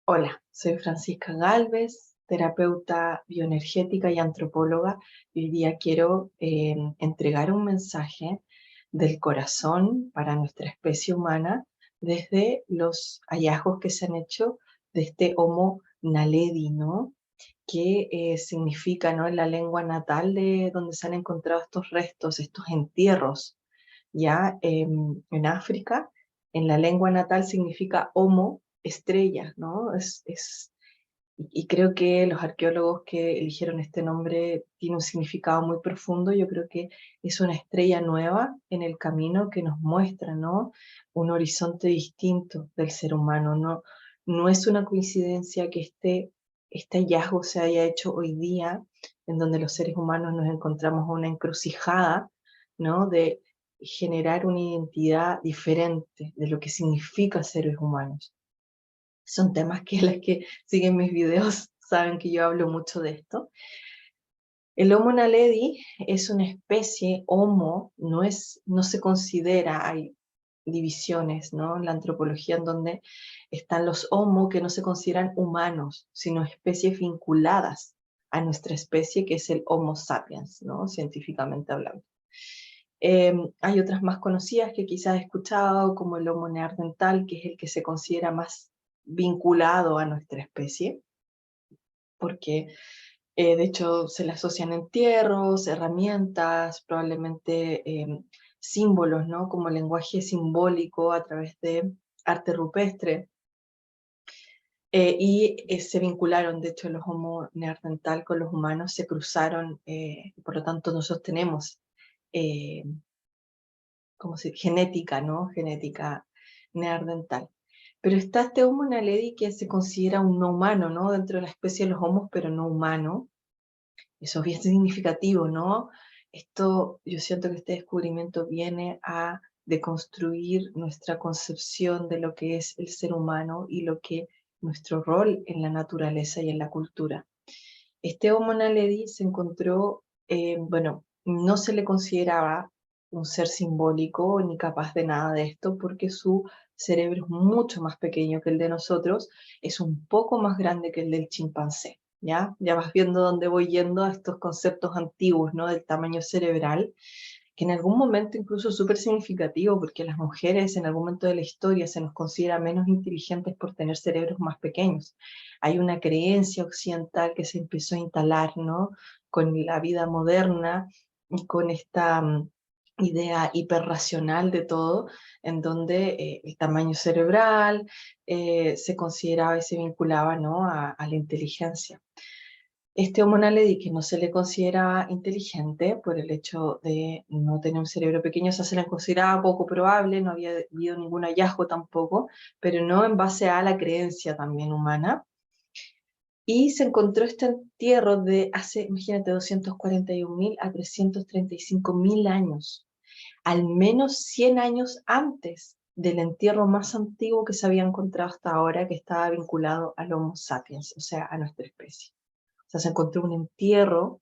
Hola, soy Francisca Gálvez, terapeuta bioenergética y antropóloga. Y hoy día quiero entregar un mensaje del corazón para nuestra especie humana desde los hallazgos que se han hecho de este Homo naledi, ¿no? Que significa, ¿no? En la lengua natal de donde se han encontrado estos restos, estos entierros, ya en África, en la lengua natal significa Homo estrella, ¿no? Y creo que los arqueólogos que eligieron este nombre tiene un significado muy profundo. Yo creo que es una estrella nueva en el camino que nos muestra, ¿no? Un horizonte distinto del ser humano. No es una coincidencia que este hallazgo se haya hecho hoy día, en donde los seres humanos nos encontramos en una encrucijada, ¿no? De generar una identidad diferente de lo que significa seres humanos. Son temas que las que siguen mis videos saben que yo hablo mucho de esto. El Homo naledi es una especie, Homo, no se considera, hay divisiones, ¿no? En la antropología en donde están los Homo que no se consideran humanos, sino especies vinculadas a nuestra especie, que es el Homo sapiens, ¿no? Científicamente hablando. Hay otras más conocidas que quizás he escuchado, como el Homo neandertal, que es el que se considera más vinculado a nuestra especie, porque de hecho se le asocian entierros, herramientas, probablemente símbolos, ¿no? Como lenguaje simbólico a través de arte rupestre. Se vincularon, de hecho, los Homo neandertal con los humanos, se cruzaron, por lo tanto nosotros tenemos eh, genética, ¿no? Genética neandertal. Pero está este Homo naledi que se considera un no humano, ¿no? Dentro de la especie de los homos, pero no humano. Eso es bien significativo, ¿no? Esto, yo siento que este descubrimiento viene a deconstruir nuestra concepción de lo que es el ser humano y lo que nuestro rol en la naturaleza y en la cultura. Este Homo naledi se encontró, bueno, no se le consideraba un ser simbólico ni capaz de nada de esto porque su cerebro es mucho más pequeño que el de nosotros, es un poco más grande que el del chimpancé, ¿ya? Ya vas viendo dónde voy yendo a estos conceptos antiguos, ¿no? Del tamaño cerebral, que en algún momento incluso es súper significativo porque las mujeres en algún momento de la historia se nos considera menos inteligentes por tener cerebros más pequeños. Hay una creencia occidental que se empezó a instalar, ¿no? Con la vida moderna y con esta idea hiperracional de todo, en donde el tamaño cerebral se consideraba y se vinculaba, ¿no? a la inteligencia. Este Homo naledi, que no se le considera inteligente por el hecho de no tener un cerebro pequeño, o sea, se le consideraba poco probable, no había habido ningún hallazgo tampoco, pero no en base a la creencia también humana. Y se encontró este entierro de hace, imagínate, 241.000 a 335.000 años, al menos 100 años antes del entierro más antiguo que se había encontrado hasta ahora, que estaba vinculado al Homo sapiens, o sea, a nuestra especie. O sea, se encontró un entierro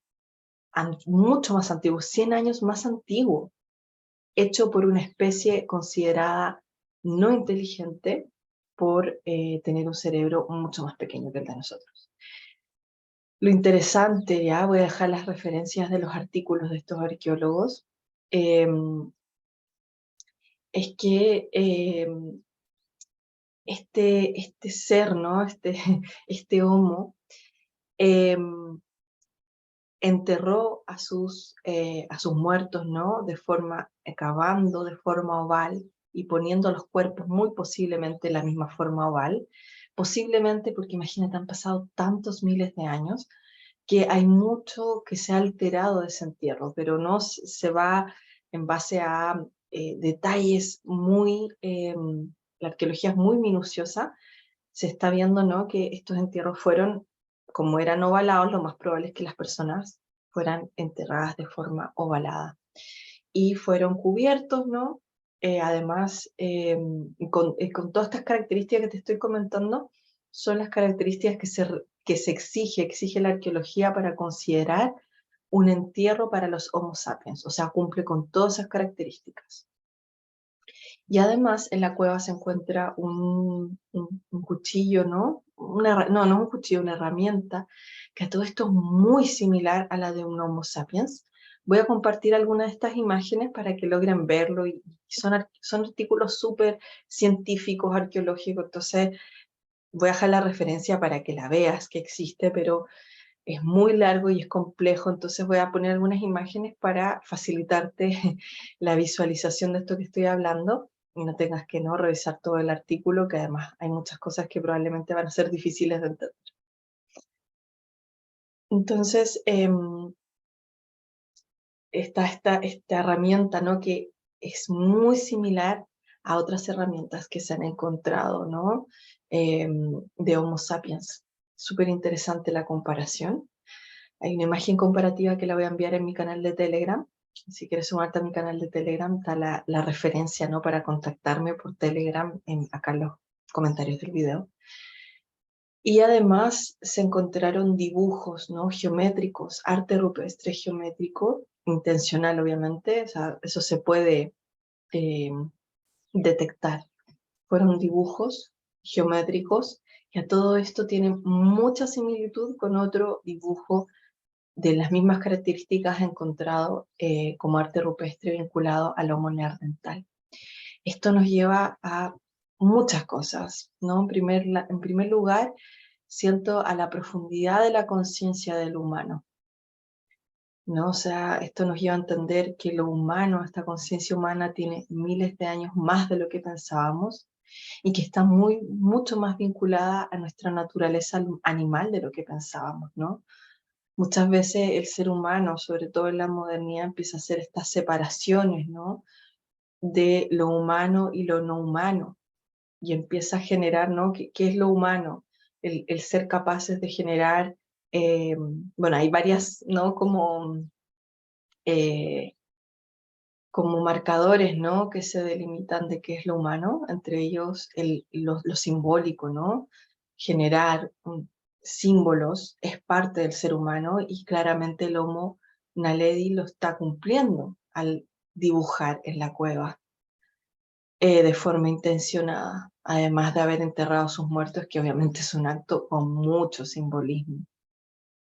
mucho más antiguo, 100 años más antiguo, hecho por una especie considerada no inteligente por tener un cerebro mucho más pequeño que el de nosotros. Lo interesante, ya voy a dejar las referencias de los artículos de estos arqueólogos, eh, es que este ser, ¿no? Este homo, eh, enterró a sus muertos, ¿no? De forma, acabando de forma oval y poniendo los cuerpos muy posiblemente en la misma forma oval, posiblemente porque imagínate, han pasado tantos miles de años que hay mucho que se ha alterado de ese entierro, pero no se va en base a detalles muy, la arqueología es muy minuciosa, se está viendo, ¿no? Que estos entierros fueron, como eran ovalados, lo más probable es que las personas fueran enterradas de forma ovalada. Y fueron cubiertos, ¿no? Además, con todas estas características que te estoy comentando, son las características que se exige la arqueología para considerar un entierro para los Homo sapiens, o sea, cumple con todas esas características. Y además en la cueva se encuentra un cuchillo, ¿no? No, no es un cuchillo, una herramienta, que a todo esto es muy similar a la de un Homo sapiens. Voy a compartir algunas de estas imágenes para que logren verlo, y son artículos súper científicos, arqueológicos, entonces voy a dejar la referencia para que la veas que existe, pero es muy largo y es complejo, entonces voy a poner algunas imágenes para facilitarte la visualización de esto que estoy hablando y no tengas que no revisar todo el artículo, que además hay muchas cosas que probablemente van a ser difíciles de entender. Entonces, está esta herramienta, ¿no? Que es muy similar a otras herramientas que se han encontrado, ¿no? De Homo sapiens. Súper interesante la comparación. Hay una imagen comparativa que la voy a enviar en mi canal de Telegram. Si quieres sumarte a mi canal de Telegram, está la referencia, ¿no? Para contactarme por Telegram acá en los comentarios del video. Y además se encontraron dibujos, ¿no? Geométricos, arte rupestre geométrico, intencional obviamente, o sea, eso se puede eh, detectar. Fueron dibujos geométricos que a todo esto tienen mucha similitud con otro dibujo de las mismas características encontrado como arte rupestre vinculado al Homo neandertal. Esto nos lleva a muchas cosas, ¿no? En primer lugar, siento a la profundidad de la conciencia del humano, ¿no? O sea, esto nos lleva a entender que lo humano, esta conciencia humana tiene miles de años más de lo que pensábamos y que está mucho más vinculada a nuestra naturaleza animal de lo que pensábamos, ¿no? Muchas veces el ser humano, sobre todo en la modernidad, empieza a hacer estas separaciones, ¿no? De lo humano y lo no humano, y empieza a generar, ¿no? ¿Qué es lo humano? El ser capaces de generar, bueno, hay varias, ¿no? Eh, como marcadores, ¿no? Que se delimitan de qué es lo humano, entre ellos lo simbólico, ¿no? Generar símbolos es parte del ser humano y claramente el Homo naledi lo está cumpliendo al dibujar en la cueva de forma intencionada, además de haber enterrado a sus muertos, que obviamente es un acto con mucho simbolismo.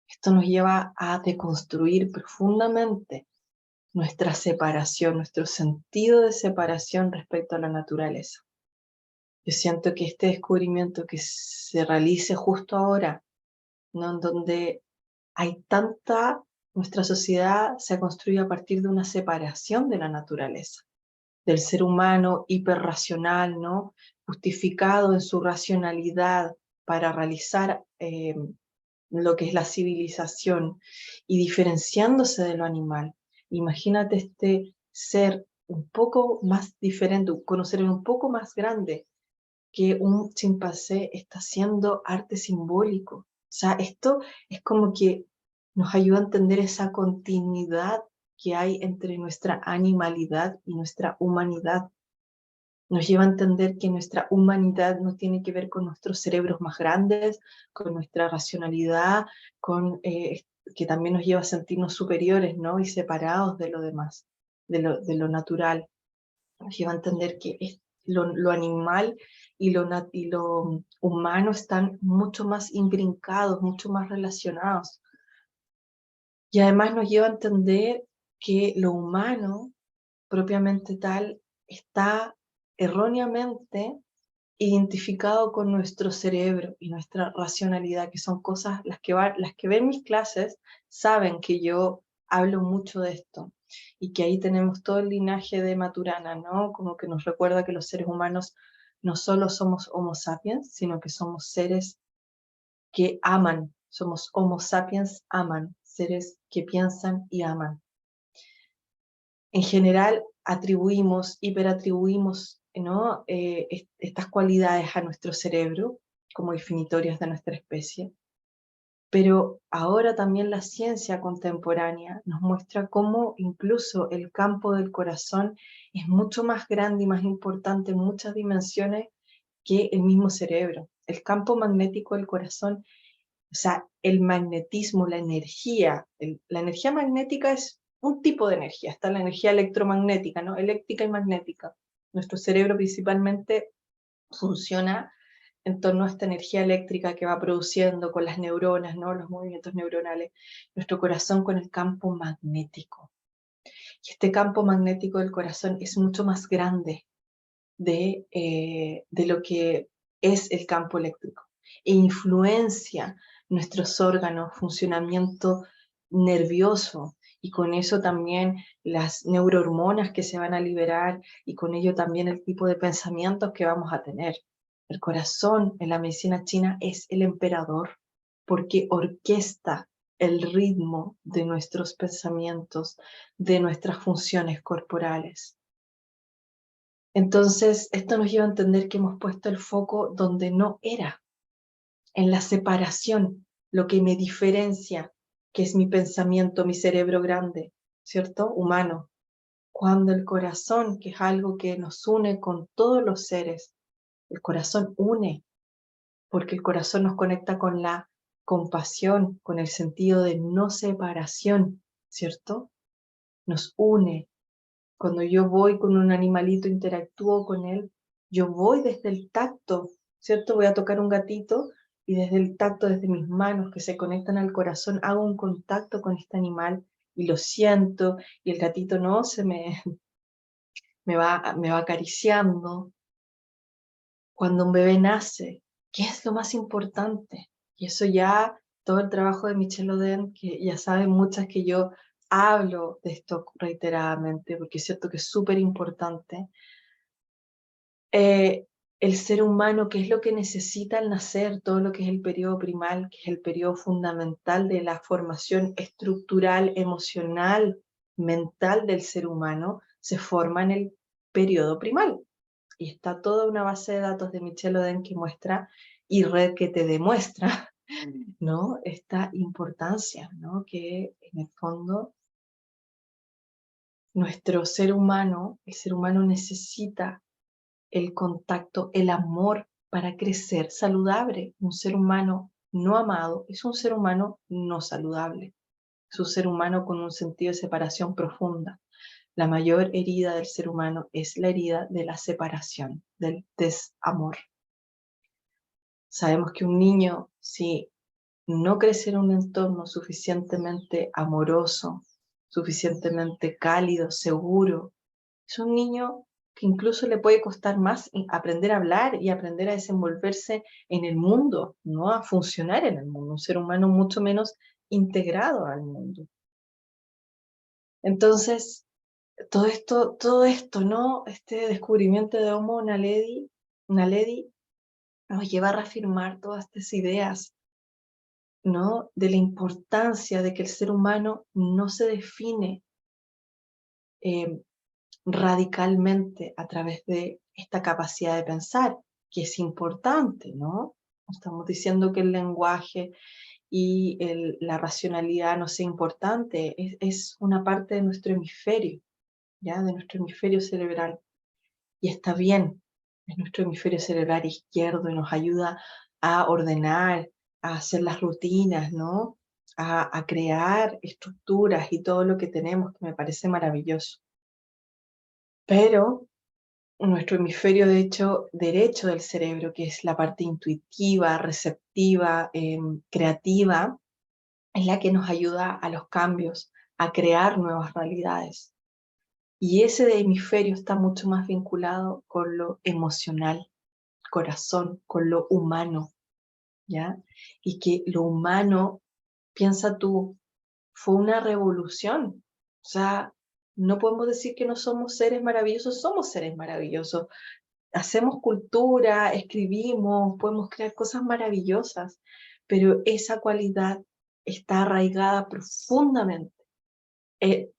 Esto nos lleva a deconstruir profundamente nuestra separación, nuestro sentido de separación respecto a la naturaleza. Yo siento que este descubrimiento que se realice justo ahora, ¿no? En donde hay nuestra sociedad se ha construido a partir de una separación de la naturaleza, del ser humano hiperracional, ¿no? Justificado en su racionalidad para realizar lo que es la civilización y diferenciándose de lo animal. Imagínate este ser un poco más diferente, conocer un poco más grande que un chimpancé está haciendo arte simbólico. O sea, esto es como que nos ayuda a entender esa continuidad que hay entre nuestra animalidad y nuestra humanidad. Nos lleva a entender que nuestra humanidad no tiene que ver con nuestros cerebros más grandes, con nuestra racionalidad, que también nos lleva a sentirnos superiores, ¿no? Y separados de lo demás, de lo natural. Nos lleva a entender que lo animal y lo humano están mucho más imbrincados, mucho más relacionados. Y además nos lleva a entender que lo humano, propiamente tal, está erróneamente identificado con nuestro cerebro y nuestra racionalidad, que son cosas, las que ven mis clases saben que yo hablo mucho de esto, y que ahí tenemos todo el linaje de Maturana, ¿no? Como que nos recuerda que los seres humanos no solo somos Homo sapiens, sino que somos seres que aman, somos Homo sapiens aman, seres que piensan y aman. En general hiperatribuimos, ¿no? Estas cualidades a nuestro cerebro como definitorias de nuestra especie, pero ahora también la ciencia contemporánea nos muestra cómo incluso el campo del corazón es mucho más grande y más importante en muchas dimensiones que el mismo cerebro. El campo magnético del corazón, o sea, el magnetismo, la energía magnética es un tipo de energía, está la energía electromagnética, ¿no? Eléctrica y magnética. Nuestro cerebro principalmente funciona en torno a esta energía eléctrica que va produciendo con las neuronas, ¿no? Los movimientos neuronales. Nuestro corazón con el campo magnético. Y este campo magnético del corazón es mucho más grande de lo que es el campo eléctrico e influencia nuestros órganos, funcionamiento nervioso, y con eso también las neurohormonas que se van a liberar, y con ello también el tipo de pensamientos que vamos a tener. El corazón en la medicina china es el emperador porque orquesta el ritmo de nuestros pensamientos, de nuestras funciones corporales. Entonces, esto nos lleva a entender que hemos puesto el foco donde no era, en la separación, lo que me diferencia, que es mi pensamiento, mi cerebro grande, ¿cierto? Humano. Cuando el corazón, que es algo que nos une con todos los seres, el corazón une, porque el corazón nos conecta con la compasión, con el sentido de no separación, ¿cierto? Nos une. Cuando yo voy con un animalito, interactúo con él, yo voy desde el tacto, ¿cierto? Voy a tocar un gatito y desde el tacto, desde mis manos que se conectan al corazón, hago un contacto con este animal y lo siento, y el gatito no se me va acariciando. Cuando un bebé nace, ¿qué es lo más importante? Y eso ya, todo el trabajo de Michelle Oden, que ya saben muchas que yo hablo de esto reiteradamente, porque es cierto que es súper importante. El ser humano, ¿qué es lo que necesita al nacer? Todo lo que es el periodo primal, que es el periodo fundamental de la formación estructural, emocional, mental del ser humano, se forma en el periodo primal. Y está toda una base de datos de Michelle Oden que muestra, y red que te demuestra, ¿no? Esta importancia, ¿no? Que en el fondo nuestro ser humano, el ser humano necesita el contacto, el amor para crecer saludable. Un ser humano no amado es un ser humano no saludable. Es un ser humano con un sentido de separación profunda. La mayor herida del ser humano es la herida de la separación, del desamor. Sabemos que un niño, si no crece en un entorno suficientemente amoroso, suficientemente cálido, seguro, es un niño que incluso le puede costar más aprender a hablar y aprender a desenvolverse en el mundo, no a funcionar en el mundo, un ser humano mucho menos integrado al mundo. Entonces, todo esto, ¿no? Este descubrimiento de Homo naledi nos lleva a reafirmar todas estas ideas, ¿no? De la importancia de que el ser humano no se define eh, radicalmente a través de esta capacidad de pensar, que es importante, ¿no? No estamos diciendo que el lenguaje y la racionalidad no sea importante, es una parte de nuestro hemisferio, ¿ya? De nuestro hemisferio cerebral. Y está bien, es nuestro hemisferio cerebral izquierdo y nos ayuda a ordenar, a hacer las rutinas, ¿no? A crear estructuras y todo lo que tenemos, que me parece maravilloso. Pero nuestro hemisferio de hecho derecho del cerebro, que es la parte intuitiva, receptiva, creativa, es la que nos ayuda a los cambios, a crear nuevas realidades. Y ese hemisferio está mucho más vinculado con lo emocional, corazón, con lo humano, ¿ya? Y que lo humano, piensa tú, fue una revolución. O sea, no podemos decir que no somos seres maravillosos, somos seres maravillosos. Hacemos cultura, escribimos, podemos crear cosas maravillosas, pero esa cualidad está arraigada profundamente eh,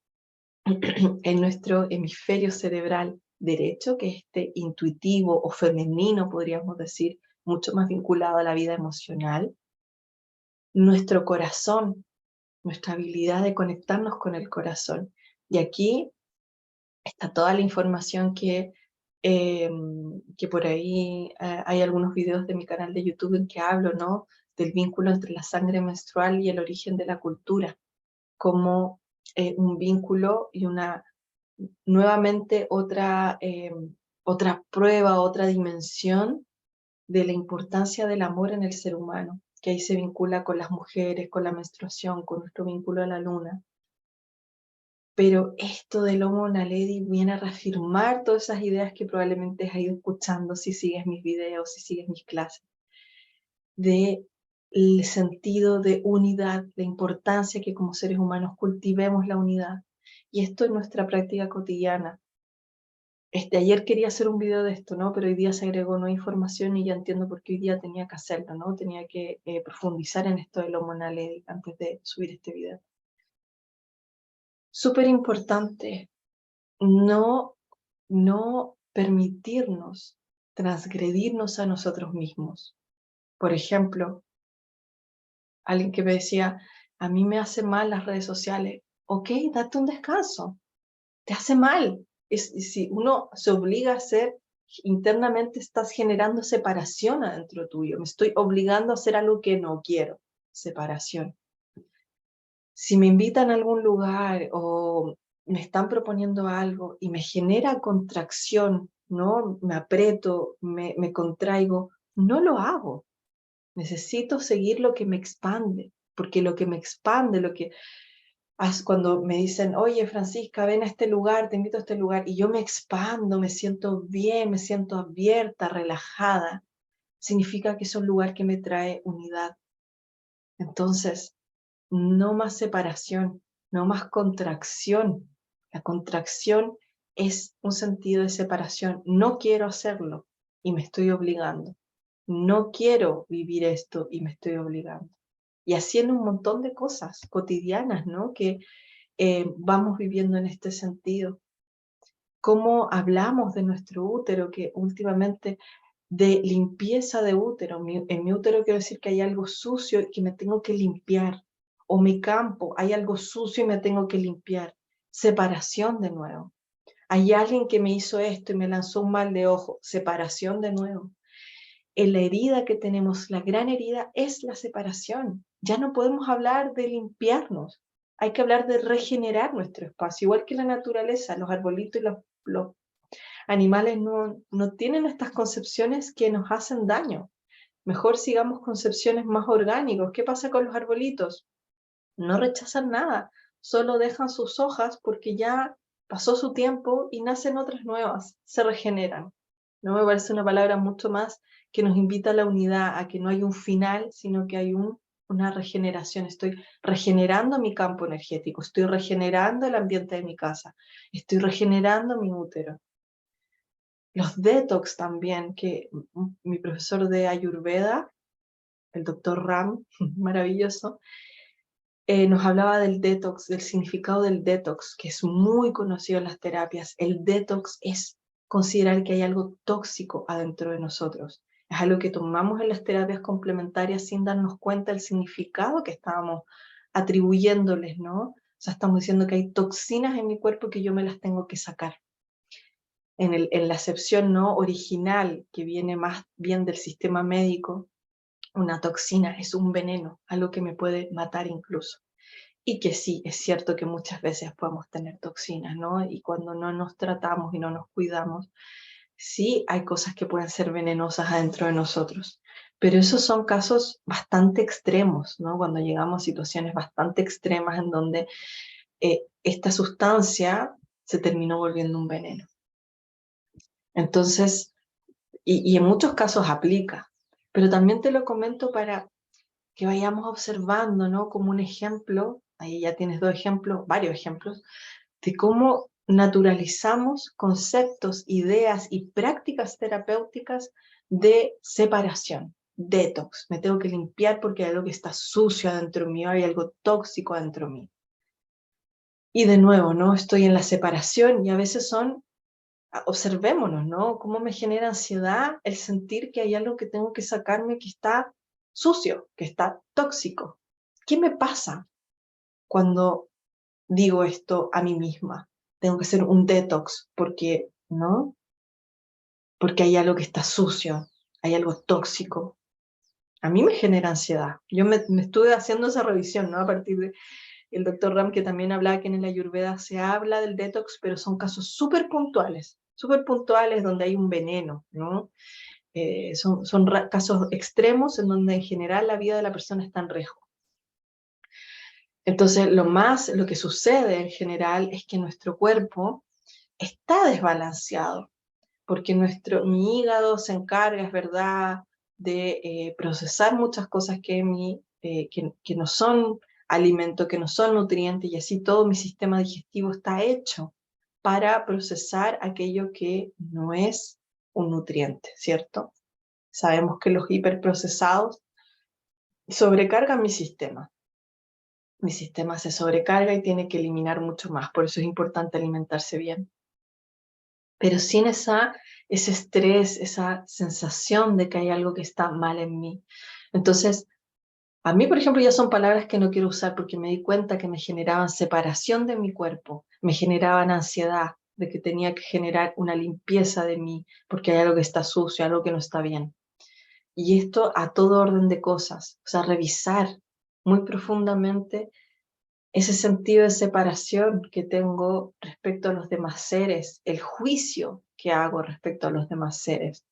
en nuestro hemisferio cerebral derecho, que es este intuitivo o femenino, podríamos decir, mucho más vinculado a la vida emocional, nuestro corazón, nuestra habilidad de conectarnos con el corazón. Y aquí está toda la información eh, que por ahí hay algunos videos de mi canal de YouTube en que hablo, ¿no? Del vínculo entre la sangre menstrual y el origen de la cultura, como un vínculo y una, nuevamente otra otra prueba, otra dimensión de la importancia del amor en el ser humano, que ahí se vincula con las mujeres, con la menstruación, con nuestro vínculo a la luna. Pero esto del Homo Naledi viene a reafirmar todas esas ideas que probablemente has ido escuchando si sigues mis videos, si sigues mis clases, del sentido de unidad, la importancia que como seres humanos cultivemos la unidad. Y esto es nuestra práctica cotidiana. Ayer quería hacer un video de esto, ¿no? Pero hoy día se agregó nueva información y ya entiendo por qué hoy día tenía que hacerlo, ¿no? Tenía que profundizar en esto del Homo Naledi antes de subir este video. Súper importante, no permitirnos transgredirnos a nosotros mismos. Por ejemplo, alguien que me decía, a mí me hace mal las redes sociales. Ok, date un descanso, te hace mal. Si uno se obliga a hacer, internamente estás generando separación adentro tuyo. Me estoy obligando a hacer algo que no quiero, separación. Si me invitan a algún lugar o me están proponiendo algo y me genera contracción, ¿no? Me aprieto, me contraigo, no lo hago. Necesito seguir lo que me expande, porque lo que me expande, cuando me dicen, oye Francisca, ven a este lugar, te invito a este lugar, y yo me expando, me siento bien, me siento abierta, relajada, significa que es un lugar que me trae unidad. Entonces, no más separación, no más contracción. La contracción es un sentido de separación. No quiero hacerlo y me estoy obligando. No quiero vivir esto y me estoy obligando. Y así en un montón de cosas cotidianas, ¿no? Que vamos viviendo en este sentido. Cómo hablamos de nuestro útero, que últimamente de limpieza de útero. En mi útero quiero decir que hay algo sucio y que me tengo que limpiar. O mi campo, hay algo sucio y me tengo que limpiar. Separación de nuevo. Hay alguien que me hizo esto y me lanzó un mal de ojo. Separación de nuevo. En la herida que tenemos, la gran herida, es la separación. Ya no podemos hablar de limpiarnos. Hay que hablar de regenerar nuestro espacio, igual que la naturaleza, los arbolitos y los animales no tienen estas concepciones que nos hacen daño. Mejor sigamos concepciones más orgánicas. ¿Qué pasa con los arbolitos? No rechazan nada, solo dejan sus hojas porque ya pasó su tiempo y nacen otras nuevas, se regeneran. No me parece una palabra mucho más que nos invita a la unidad, a que no hay un final, sino que hay una regeneración. Estoy regenerando mi campo energético, estoy regenerando el ambiente de mi casa, estoy regenerando mi útero. Los detox también, que mi profesor de Ayurveda, el doctor Ram, maravilloso, nos hablaba del detox, del significado del detox, que es muy conocido en las terapias. El detox es considerar que hay algo tóxico adentro de nosotros. Es algo que tomamos en las terapias complementarias sin darnos cuenta del significado que estábamos atribuyéndoles, ¿no? O sea, estamos diciendo que hay toxinas en mi cuerpo que yo me las tengo que sacar. En la acepción no original, que viene más bien del sistema médico, una toxina es un veneno, algo que me puede matar incluso. Y que sí, es cierto que muchas veces podemos tener toxinas, ¿no? Y cuando no nos tratamos y no nos cuidamos, sí hay cosas que pueden ser venenosas adentro de nosotros. Pero esos son casos bastante extremos, ¿no? Cuando llegamos a situaciones bastante extremas en donde esta sustancia se terminó volviendo un veneno. Entonces, y en muchos casos aplica, pero también te lo comento para que vayamos observando, ¿no? Como un ejemplo, ahí ya tienes dos ejemplos, varios ejemplos, de cómo naturalizamos conceptos, ideas y prácticas terapéuticas de separación, detox. Me tengo que limpiar porque hay algo que está sucio adentro mío, hay algo tóxico adentro mío. Y de nuevo, ¿no? Estoy en la separación y a veces observémonos, ¿no? Cómo me genera ansiedad el sentir que hay algo que tengo que sacarme que está sucio, que está tóxico. ¿Qué me pasa cuando digo esto a mí misma? Tengo que hacer un detox porque, ¿no? Porque hay algo que está sucio, hay algo tóxico. A mí me genera ansiedad. Yo me estuve haciendo esa revisión, ¿no? A partir de el doctor Ram, que también hablaba que en la Ayurveda se habla del detox, pero son casos súper puntuales. súper puntuales donde hay un veneno, ¿no? Son casos extremos en donde en general la vida de la persona está en riesgo. Entonces, lo que sucede en general es que nuestro cuerpo está desbalanceado, porque mi hígado se encarga, es verdad, de procesar muchas cosas que no son alimento, que no son nutrientes, y así todo mi sistema digestivo está hecho para procesar aquello que no es un nutriente, ¿cierto? Sabemos que los hiperprocesados sobrecargan mi sistema. Mi sistema se sobrecarga y tiene que eliminar mucho más, por eso es importante alimentarse bien. Pero sin ese estrés, esa sensación de que hay algo que está mal en mí. Entonces, a mí, por ejemplo, ya son palabras que no quiero usar porque me di cuenta que me generaban separación de mi cuerpo, me generaban ansiedad de que tenía que generar una limpieza de mí porque hay algo que está sucio, algo que no está bien. Y esto a todo orden de cosas, o sea, revisar muy profundamente ese sentido de separación que tengo respecto a los demás seres, el juicio que hago respecto a los demás seres,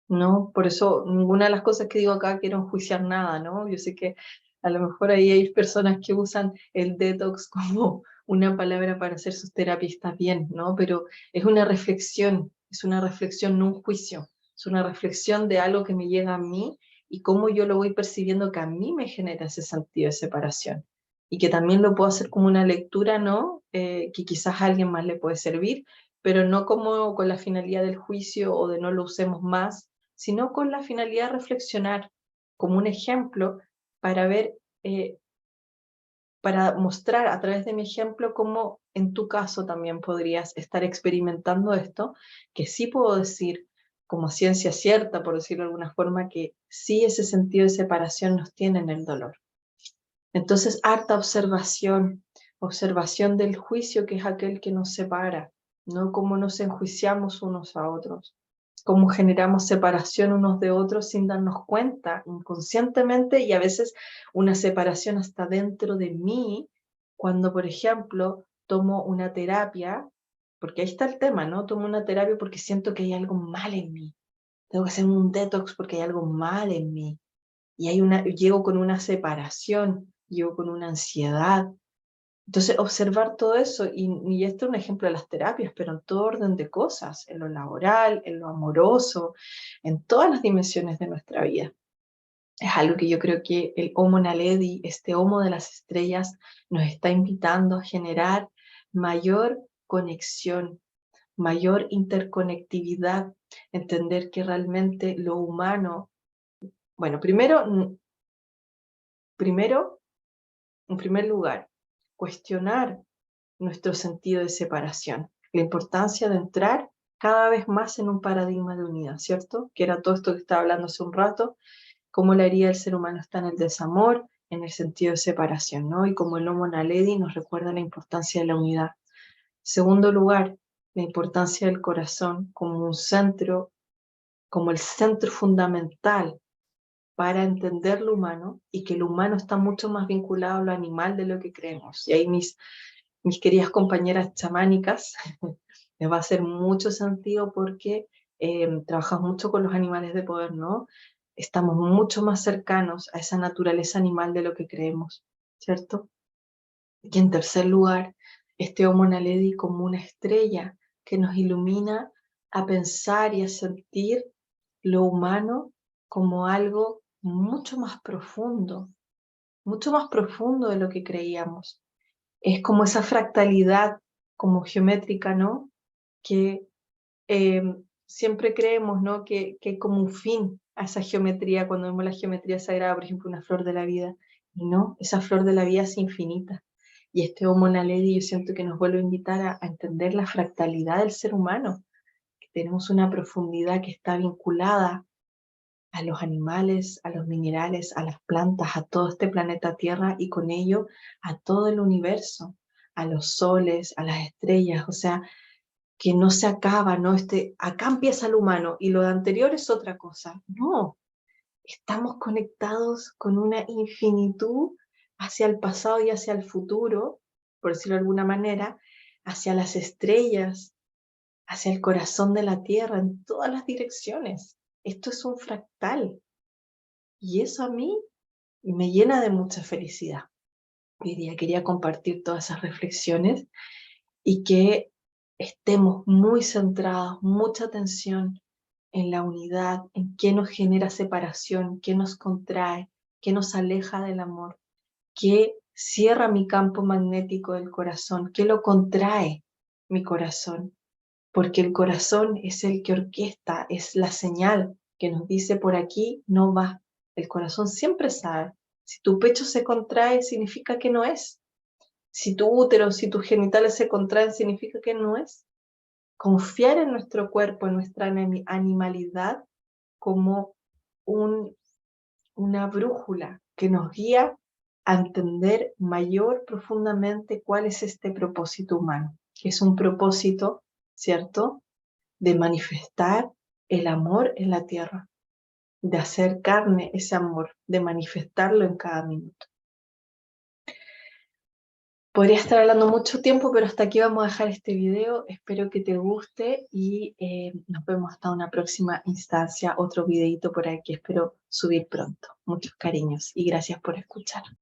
¿no? Por eso ninguna de las cosas que digo acá quiero enjuiciar nada, ¿no? Yo sé que a lo mejor ahí hay personas que usan el detox como una palabra para hacer sus terapistas bien, ¿no? Pero es una reflexión, no un juicio, es una reflexión de algo que me llega a mí y cómo yo lo voy percibiendo que a mí me genera ese sentido de separación. Y que también lo puedo hacer como una lectura, ¿no? Que quizás a alguien más le puede servir, pero no como con la finalidad del juicio o de no lo usemos más, sino con la finalidad de reflexionar como un ejemplo para ver, para mostrar a través de mi ejemplo cómo en tu caso también podrías estar experimentando esto, que sí puedo decir como ciencia cierta, por decirlo de alguna forma, que sí ese sentido de separación nos tiene en el dolor. Entonces, harta observación, observación del juicio que es aquel que nos separa, ¿no? Cómo nos enjuiciamos unos a otros, cómo generamos separación unos de otros sin darnos cuenta, inconscientemente, y a veces una separación hasta dentro de mí, cuando, por ejemplo, tomo una terapia, porque ahí está el tema, ¿no? Tomo una terapia porque siento que hay algo mal en mí, tengo que hacer un detox porque hay algo mal en mí, y llego con una separación, llego con una ansiedad. Entonces, observar todo eso, y esto es un ejemplo de las terapias, pero en todo orden de cosas, en lo laboral, en lo amoroso, en todas las dimensiones de nuestra vida. Es algo que yo creo que el Homo Naledi, este Homo de las estrellas, nos está invitando a generar mayor conexión, mayor interconectividad, entender que realmente lo humano, bueno, primero, en primer lugar, cuestionar nuestro sentido de separación, la importancia de entrar cada vez más en un paradigma de unidad, ¿cierto? Que era todo esto que estaba hablando hace un rato, cómo la herida del ser humano está en el desamor, en el sentido de separación, ¿no? Y como el Homo Naledi nos recuerda la importancia de la unidad. Segundo lugar, la importancia del corazón como un centro, como el centro fundamental para entender lo humano, y que lo humano está mucho más vinculado a lo animal de lo que creemos. Y ahí mis queridas compañeras chamánicas les va a hacer mucho sentido porque trabajamos mucho con los animales de poder, ¿no? Estamos mucho más cercanos a esa naturaleza animal de lo que creemos, ¿cierto? Y en tercer lugar, este Homo Naledi como una estrella que nos ilumina a pensar y a sentir lo humano como algo mucho más profundo de lo que creíamos. Es como esa fractalidad, como geométrica, ¿no? Que eh, siempre creemos, ¿no? Que hay como un fin a esa geometría cuando vemos la geometría sagrada, por ejemplo, una flor de la vida. Y no, esa flor de la vida es infinita. Y este Homo Naledi yo siento que nos vuelve a invitar a entender la fractalidad del ser humano, que tenemos una profundidad que está vinculada a los animales, a los minerales, a las plantas, a todo este planeta Tierra y con ello a todo el universo, a los soles, a las estrellas, o sea, que no se acaba, ¿no? Acá empieza el humano y lo de anterior es otra cosa. No, estamos conectados con una infinitud hacia el pasado y hacia el futuro, por decirlo de alguna manera, hacia las estrellas, hacia el corazón de la tierra en todas las direcciones. Esto es un fractal. Y eso a mí me llena de mucha felicidad. Hoy día quería compartir todas esas reflexiones y que estemos muy centrados, mucha atención en la unidad, en qué nos genera separación, qué nos contrae, qué nos aleja del amor, qué cierra mi campo magnético del corazón, qué lo contrae mi corazón, porque el corazón es el que orquesta, es la señal que nos dice por aquí no va. El corazón siempre sabe. Si tu pecho se contrae, significa que no es. Si tu útero, si tus genitales se contraen, significa que no es. Confiar en nuestro cuerpo, en nuestra animalidad, como una brújula que nos guía a entender mayor profundamente cuál es este propósito humano, que es un propósito, ¿cierto?, de manifestar el amor en la tierra, de hacer carne ese amor, de manifestarlo en cada minuto. Podría estar hablando mucho tiempo, pero hasta aquí vamos a dejar este video. Espero que te guste y nos vemos hasta una próxima instancia, otro videito por aquí. Espero subir pronto. Muchos cariños y gracias por escuchar.